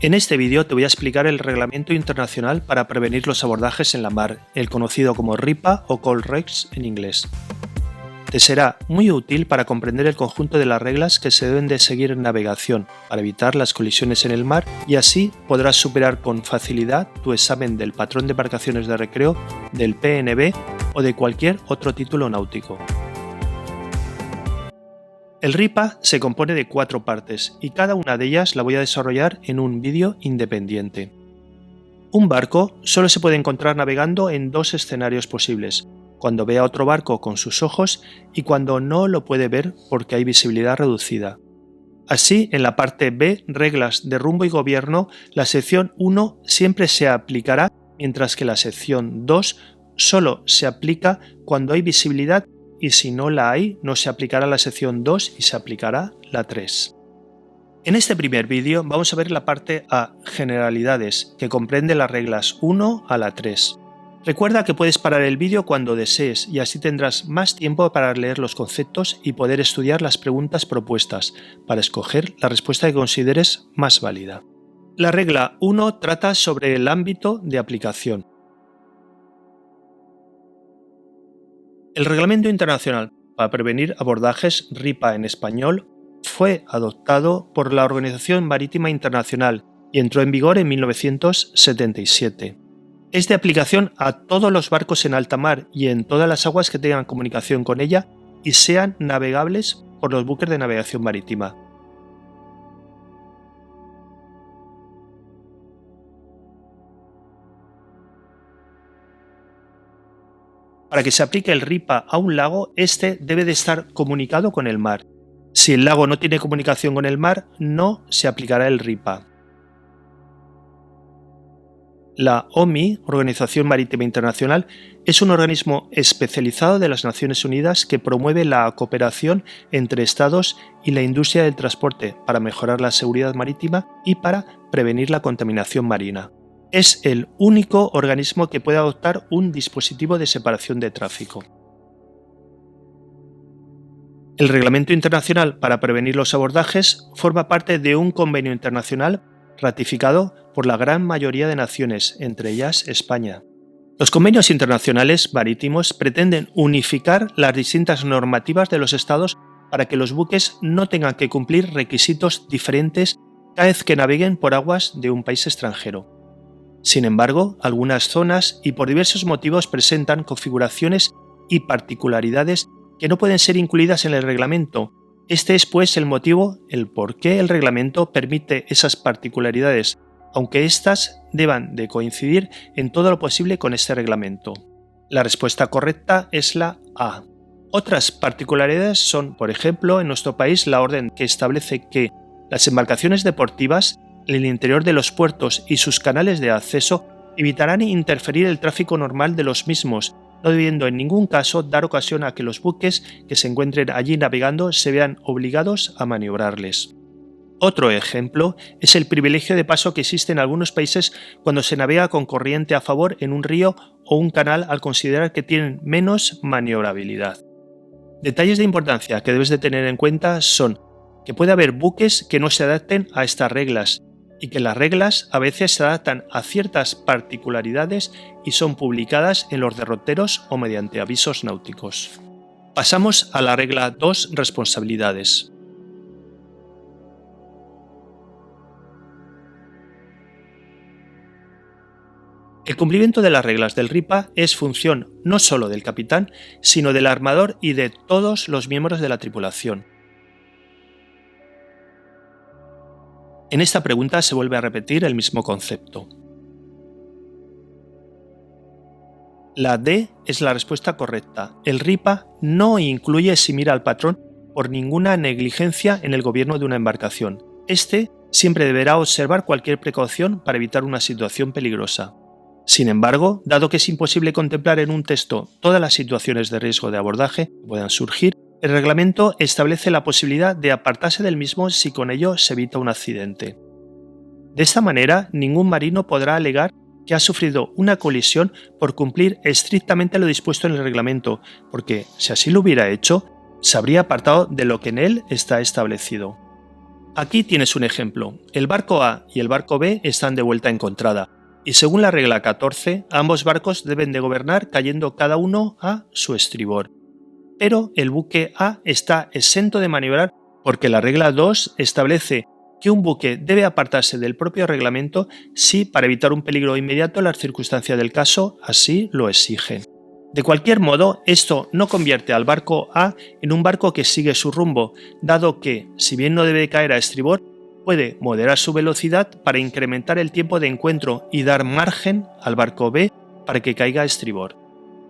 En este vídeo te voy a explicar el Reglamento Internacional para prevenir los abordajes en la mar, el conocido como RIPA o Call Regs en inglés. Te será muy útil para comprender el conjunto de las reglas que se deben de seguir en navegación para evitar las colisiones en el mar y así podrás superar con facilidad tu examen del patrón de embarcaciones de recreo, del PNB o de cualquier otro título náutico. El RIPA se compone de 4 partes y cada una de ellas la voy a desarrollar en un vídeo independiente. Un barco solo se puede encontrar navegando en 2 escenarios posibles: cuando ve a otro barco con sus ojos y cuando no lo puede ver porque hay visibilidad reducida. Así, en la parte B, reglas de rumbo y gobierno, la sección 1 siempre se aplicará, mientras que la sección 2 solo se aplica cuando hay visibilidad y si no la hay, no se aplicará la sección 2 y se aplicará la 3. En este primer vídeo vamos a ver la parte A, generalidades, que comprende las reglas 1 a la 3. Recuerda que puedes parar el vídeo cuando desees y así tendrás más tiempo para leer los conceptos y poder estudiar las preguntas propuestas para escoger la respuesta que consideres más válida. La regla 1 trata sobre el ámbito de aplicación. El Reglamento Internacional para prevenir abordajes, RIPA en español, fue adoptado por la Organización Marítima Internacional y entró en vigor en 1977. Es de aplicación a todos los barcos en alta mar y en todas las aguas que tengan comunicación con ella y sean navegables por los buques de navegación marítima. Para que se aplique el RIPA a un lago, este debe de estar comunicado con el mar. Si el lago no tiene comunicación con el mar, no se aplicará el RIPA. La OMI, Organización Marítima Internacional, es un organismo especializado de las Naciones Unidas que promueve la cooperación entre Estados y la industria del transporte para mejorar la seguridad marítima y para prevenir la contaminación marina. Es el único organismo que puede adoptar un dispositivo de separación de tráfico. El Reglamento Internacional para prevenir los abordajes forma parte de un convenio internacional ratificado por la gran mayoría de naciones, entre ellas España. Los convenios internacionales marítimos pretenden unificar las distintas normativas de los estados para que los buques no tengan que cumplir requisitos diferentes cada vez que naveguen por aguas de un país extranjero. Sin embargo, algunas zonas y por diversos motivos presentan configuraciones y particularidades que no pueden ser incluidas en el reglamento. Este es pues el motivo, el por qué el reglamento permite esas particularidades, aunque éstas deban de coincidir en todo lo posible con este reglamento. La respuesta correcta es la A. Otras particularidades son, por ejemplo, en nuestro país la orden que establece que las embarcaciones deportivas en el interior de los puertos y sus canales de acceso evitarán interferir el tráfico normal de los mismos, no debiendo en ningún caso dar ocasión a que los buques que se encuentren allí navegando se vean obligados a maniobrarles. Otro ejemplo es el privilegio de paso que existe en algunos países cuando se navega con corriente a favor en un río o un canal al considerar que tienen menos maniobrabilidad. Detalles de importancia que debes de tener en cuenta son que puede haber buques que no se adapten a estas reglas y que las reglas a veces se adaptan a ciertas particularidades y son publicadas en los derroteros o mediante avisos náuticos. Pasamos a la regla 2, responsabilidades. El cumplimiento de las reglas del RIPA es función no solo del capitán, sino del armador y de todos los miembros de la tripulación. En esta pregunta se vuelve a repetir el mismo concepto. La D es la respuesta correcta. El RIPA no incluye eximir al patrón por ninguna negligencia en el gobierno de una embarcación. Este siempre deberá observar cualquier precaución para evitar una situación peligrosa. Sin embargo, dado que es imposible contemplar en un texto todas las situaciones de riesgo de abordaje que puedan surgir, el reglamento establece la posibilidad de apartarse del mismo si con ello se evita un accidente. De esta manera, ningún marino podrá alegar que ha sufrido una colisión por cumplir estrictamente lo dispuesto en el reglamento, porque si así lo hubiera hecho, se habría apartado de lo que en él está establecido. Aquí tienes un ejemplo. El barco A y el barco B están de vuelta encontrada, y según la regla 14, ambos barcos deben de gobernar cayendo cada uno a su estribor. Pero el buque A está exento de maniobrar porque la regla 2 establece que un buque debe apartarse del propio reglamento si, para evitar un peligro inmediato, las circunstancias del caso así lo exigen. De cualquier modo, esto no convierte al barco A en un barco que sigue su rumbo, dado que, si bien no debe caer a estribor, puede moderar su velocidad para incrementar el tiempo de encuentro y dar margen al barco B para que caiga a estribor.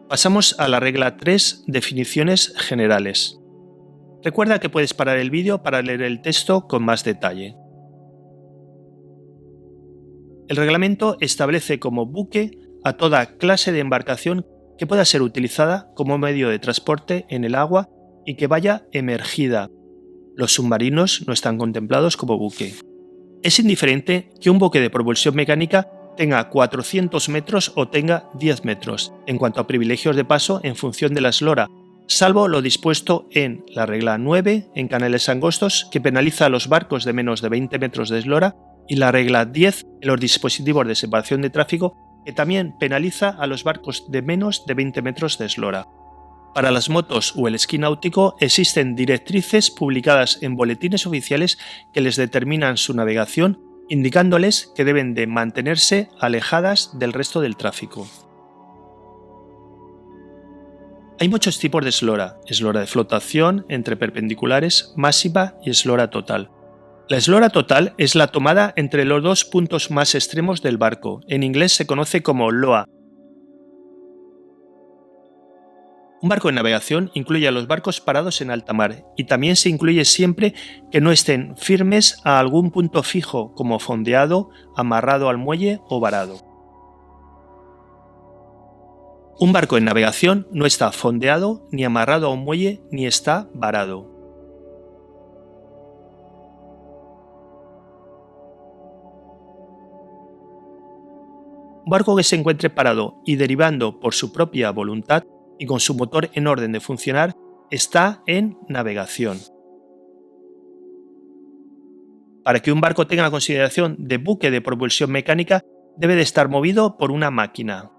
Pasamos a la regla 3, definiciones generales. Recuerda que puedes parar el vídeo para leer el texto con más detalle. El reglamento establece como buque a toda clase de embarcación que pueda ser utilizada como medio de transporte en el agua y que vaya emergida. Los submarinos no están contemplados como buque. Es indiferente que un buque de propulsión mecánica tenga 400 metros o tenga 10 metros, en cuanto a privilegios de paso en función de la eslora, salvo lo dispuesto en la regla 9 en canales angostos, que penaliza a los barcos de menos de 20 metros de eslora, y la regla 10 en los dispositivos de separación de tráfico, que también penaliza a los barcos de menos de 20 metros de eslora. Para las motos o el esquí náutico existen directrices publicadas en boletines oficiales que les determinan su navegación, indicándoles que deben de mantenerse alejadas del resto del tráfico. Hay muchos tipos de eslora: eslora de flotación, entre perpendiculares, máxima y eslora total. La eslora total es la tomada entre los dos puntos más extremos del barco. En inglés se conoce como loa. Un barco en navegación incluye a los barcos parados en alta mar, y también se incluye siempre que no estén firmes a algún punto fijo, como fondeado, amarrado al muelle o varado. Un barco en navegación no está fondeado, ni amarrado a un muelle, ni está varado. Un barco que se encuentre parado y derivando por su propia voluntad y con su motor en orden de funcionar está en navegación. Para que un barco tenga la consideración de buque de propulsión mecánica, debe de estar movido por una máquina.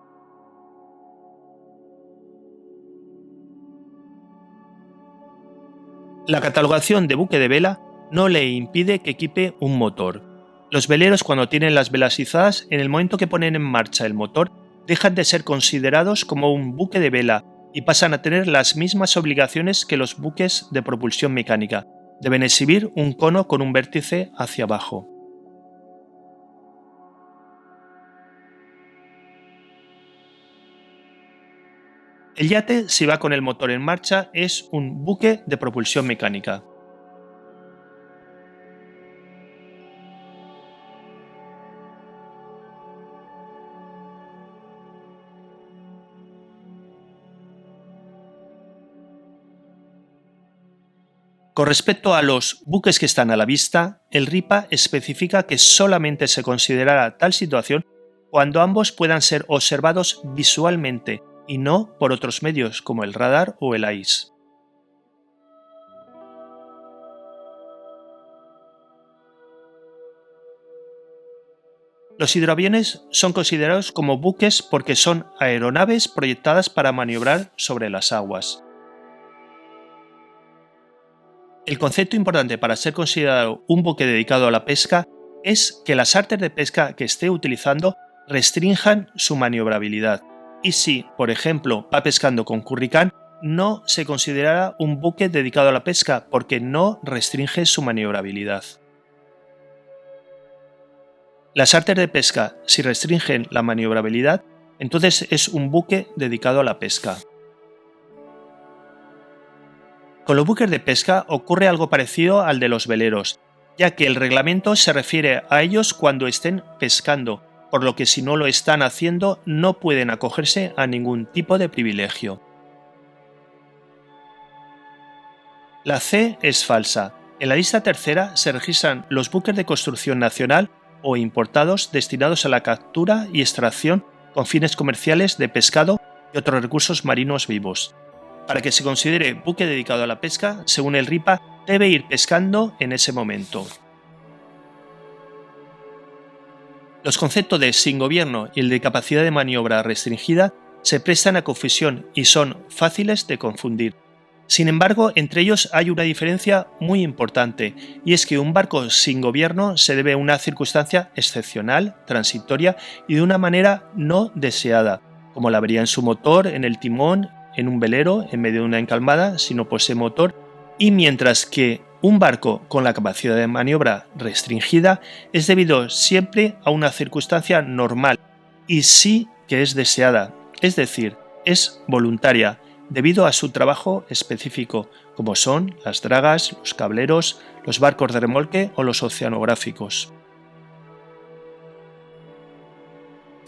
La catalogación de buque de vela no le impide que equipe un motor. Los veleros, cuando tienen las velas izadas, en el momento que ponen en marcha el motor, dejan de ser considerados como un buque de vela y pasan a tener las mismas obligaciones que los buques de propulsión mecánica. Deben exhibir un cono con un vértice hacia abajo. El yate, si va con el motor en marcha, es un buque de propulsión mecánica. Con respecto a los buques que están a la vista, el RIPA especifica que solamente se considerará tal situación cuando ambos puedan ser observados visualmente y no por otros medios como el radar o el AIS. Los hidroaviones son considerados como buques porque son aeronaves proyectadas para maniobrar sobre las aguas. El concepto importante para ser considerado un buque dedicado a la pesca es que las artes de pesca que esté utilizando restrinjan su maniobrabilidad, y si, por ejemplo, va pescando con curricán, no se considerará un buque dedicado a la pesca porque no restringe su maniobrabilidad. Las artes de pesca, si restringen la maniobrabilidad, entonces es un buque dedicado a la pesca. Con los buques de pesca ocurre algo parecido al de los veleros, ya que el reglamento se refiere a ellos cuando estén pescando, por lo que si no lo están haciendo no pueden acogerse a ningún tipo de privilegio. La C es falsa. En la lista tercera se registran los buques de construcción nacional o importados destinados a la captura y extracción con fines comerciales de pescado y otros recursos marinos vivos. Para que se considere buque dedicado a la pesca, según el RIPA, debe ir pescando en ese momento. Los conceptos de sin gobierno y el de capacidad de maniobra restringida se prestan a confusión y son fáciles de confundir. Sin embargo, entre ellos hay una diferencia muy importante, y es que un barco sin gobierno se debe a una circunstancia excepcional, transitoria y de una manera no deseada, como la avería en su motor, en el timón, en un velero, en medio de una encalmada, si no posee motor, y mientras que un barco con la capacidad de maniobra restringida es debido siempre a una circunstancia normal y sí que es deseada, es decir, es voluntaria, debido a su trabajo específico, como son las dragas, los cableros, los barcos de remolque o los oceanográficos.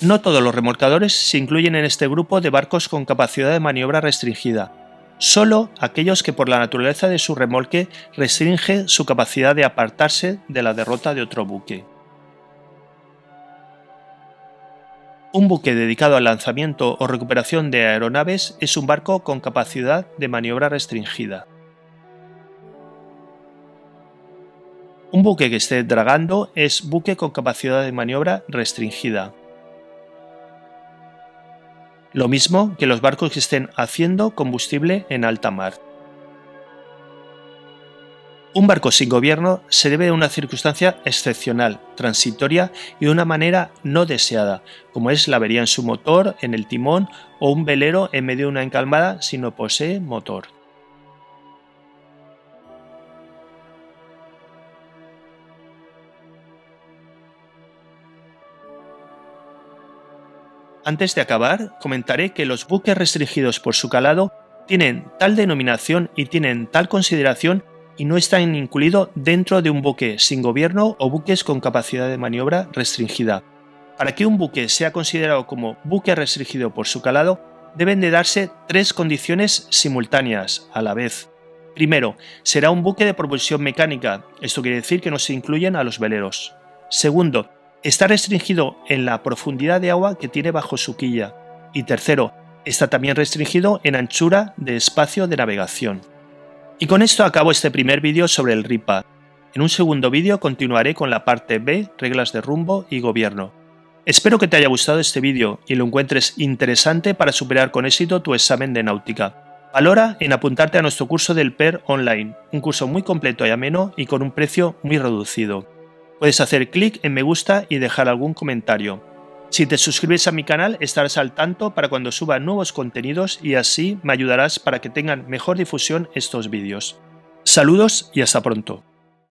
No todos los remolcadores se incluyen en este grupo de barcos con capacidad de maniobra restringida, solo aquellos que por la naturaleza de su remolque restringe su capacidad de apartarse de la derrota de otro buque. Un buque dedicado al lanzamiento o recuperación de aeronaves es un barco con capacidad de maniobra restringida. Un buque que esté dragando es buque con capacidad de maniobra restringida. Lo mismo que los barcos que estén haciendo combustible en alta mar. Un barco sin gobierno se debe a una circunstancia excepcional, transitoria y de una manera no deseada, como es la avería en su motor, en el timón o un velero en medio de una encalmada si no posee motor. Antes de acabar, comentaré que los buques restringidos por su calado tienen tal denominación y tienen tal consideración y no están incluidos dentro de un buque sin gobierno o buques con capacidad de maniobra restringida. Para que un buque sea considerado como buque restringido por su calado, deben de darse tres condiciones simultáneas a la vez. Primero, será un buque de propulsión mecánica, esto quiere decir que no se incluyen a los veleros. Segundo, está restringido en la profundidad de agua que tiene bajo su quilla. Y tercero, está también restringido en anchura de espacio de navegación. Y con esto acabo este primer vídeo sobre el RIPA. En un segundo vídeo continuaré con la parte B, reglas de rumbo y gobierno. Espero que te haya gustado este vídeo y lo encuentres interesante para superar con éxito tu examen de náutica. Valora en apuntarte a nuestro curso del PER online, un curso muy completo y ameno y con un precio muy reducido. Puedes hacer clic en me gusta y dejar algún comentario. Si te suscribes a mi canal estarás al tanto para cuando suba nuevos contenidos y así me ayudarás para que tengan mejor difusión estos vídeos. Saludos y hasta pronto.